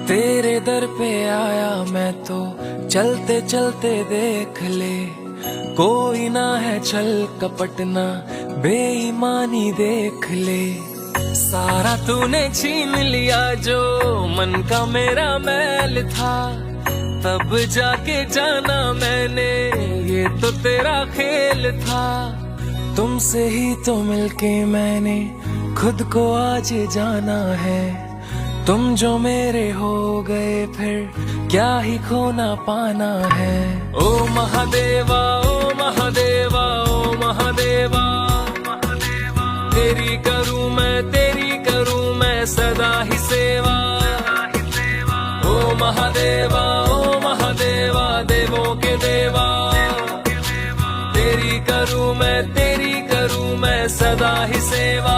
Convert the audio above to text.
तेरे दर पे आया मैं तो चलते चलते देख ले, कोई ना है छल कपट ना बेईमानी देख ले। सारा तूने छीन लिया जो मन का मेरा मैल था, तब जाके जाना मैंने ये तो तेरा खेल था। तुमसे ही तो मिलके मैंने खुद को आज जाना है, तुम जो मेरे हो गए फिर क्या ही खोना पाना है। ओ महादेवा ओ महादेवा ओ महादेवा, तेरी करूं मैं सदा ही सेवा। ओ महादेवा ओ महादेवा देवों के देवा, तेरी करूं मैं सदा ही सेवा।